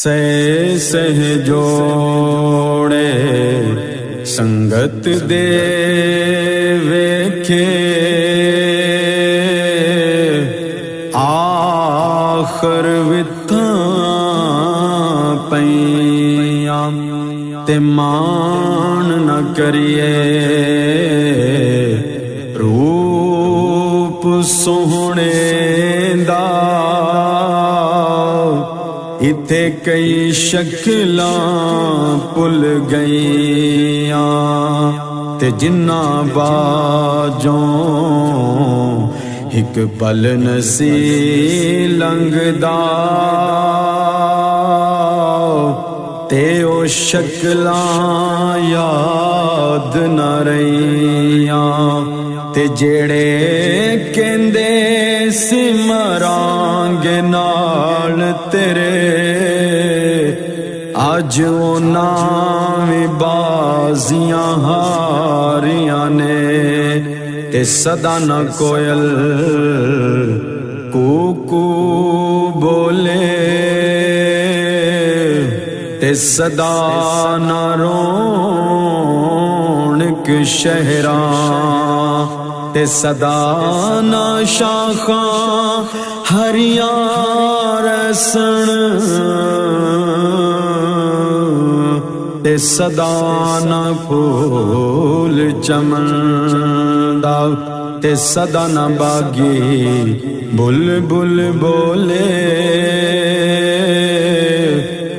सह जोड़े संगत दे वेखे आखर विथा पईयां ते मान न करिए रूप सोहणे दा इत्थे कई शक्लां भुल गईयां ते जिन्ना बाजों एक पल नसी लंघदा ते ओ शक्लां याद न रहियां ते जेड़े कहंदे सिमरांगे नाल तेरे अज उन्हां भी बाजियां हारियां ने ते सदा न कोयल कूकू बोले ते सदा न रौनक शहरां ते सदा न शाखां हरियां रसन ते सदा न फूल चमनदा ते सदा न बागी बुलबुल बोले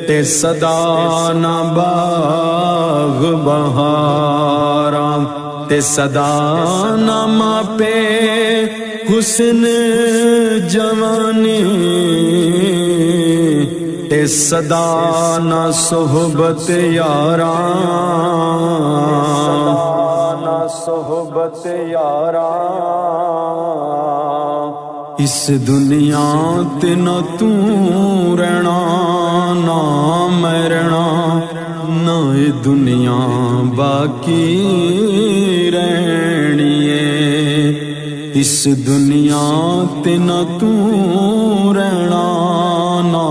ते सदा न बाग बहारां ते सदा न मापे हुस्न जवानी ते सदा न सोहबत यारां इस दुनिया ते न तू रहना ना मरना ना ये दुनिया बाकी रहनी है इस दुनिया ते न तू रहना ना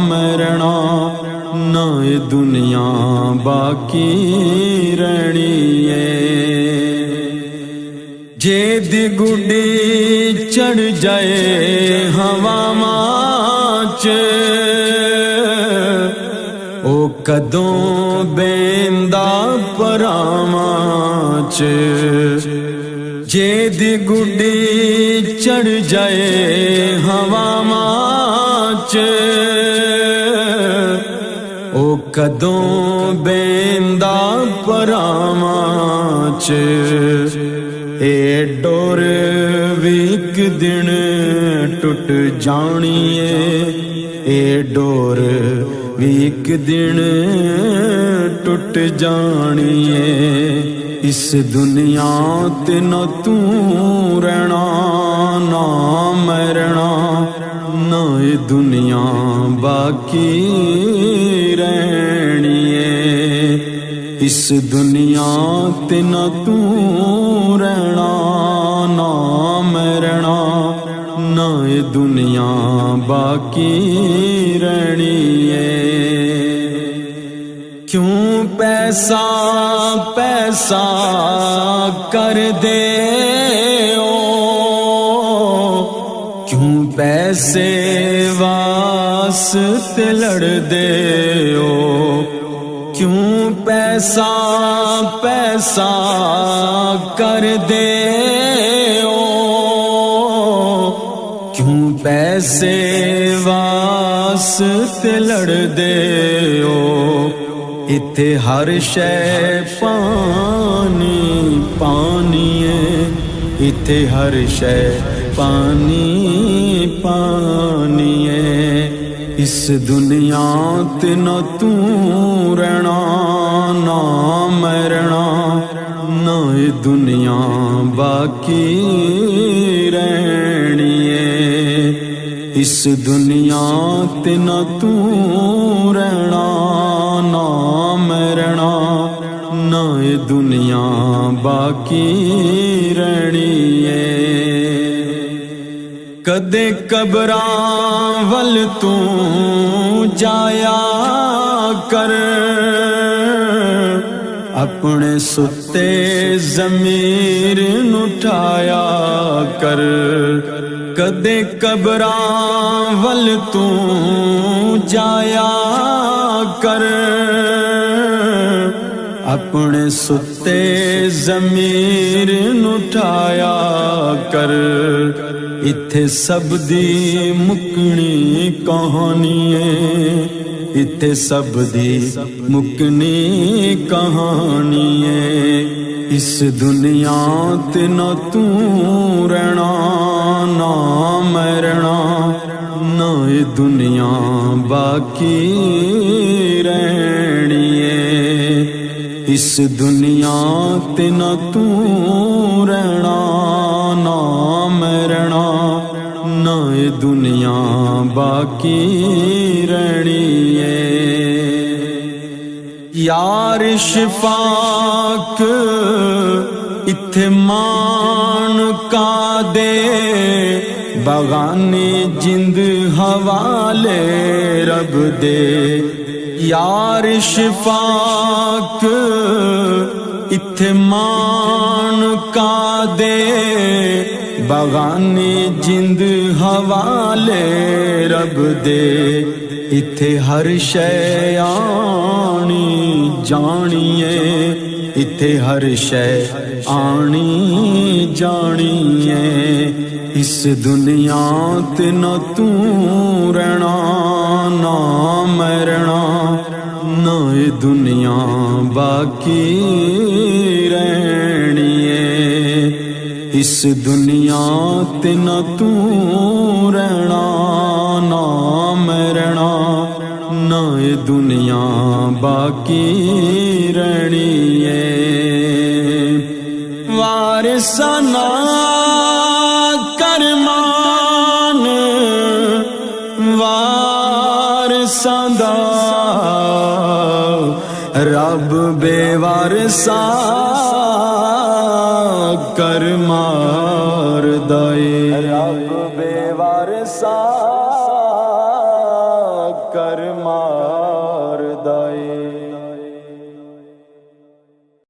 मरना ना ये दुनिया बाकी रहनी है जे दी गुड्डी चढ़ जाए हवावां च ओ कदों बेंदा परावां च जे दी गुड्डी चढ़ जाए हवावां च ओ कदों बेंदा परावां च ए डोर भी एक दिन टुट जानी है ए डोर भी एक दिन टुट जानी है इस दुनिया ते न तू रहना ना मरना ना ये दुनिया बाकी रहनी है इस दुनिया ते न तू रहना ना मरना ना ये दुनिया बाकी रहनी है क्यों पैसा पैसा कर दे ओ क्यों पैसे वास्ते लड़ दे ओ क्यों पैसा पैसा कर दे ओ क्यों पैसे वास्ते लड़ दे ओ इत्थे हर शै पानी पानी है इत्थे हर शै पानी पानी है इस दुनिया ते न तू रहना ना मरना ना ये दुनिया बाकी रहनी है इस दुनिया ते न तू रहना ना मरना ना ये दुनिया बाकी रहनी है कदे कबरां वल तू जाया कर, अपने सुते ज़मीर नूं उठाया कर। कदे कबरां वल तू जाया कर, अपने सुते ज़मीर नूं उठाया कर। इत्थे सब दी मुकनी कहानी है, इत्थे सब दी मुकनी कहानी है। इस दुनिया ते ना तू रहना ना मरना, ना ये दुनिया बाकी रहनी है। इस दुनिया ते ना तू रहना ना मरना, ना ये दुनिया बाकी रहनी है। यार शिफाक इत्थे मान का दे, बगानी जिंद हवाले रब दे। यार शिफाक इत्थे मान का दे, बगानी जिंद हवाले रब दे। इत्थे हर शै आनी जानिए, इत्थे हर शै आनी जानिए। इस दुनिया ते ना तू रहना ना मरना, ना ये दुनिया बाकी रहनी है। इस दुनिया ते ना तू रहना ना मरना, ना ये दुनिया बाकी रहनी है। वारिसाना करमान वारिसां दा, रब बेवारसा कर मार दाए। रब बेवारसा कर मार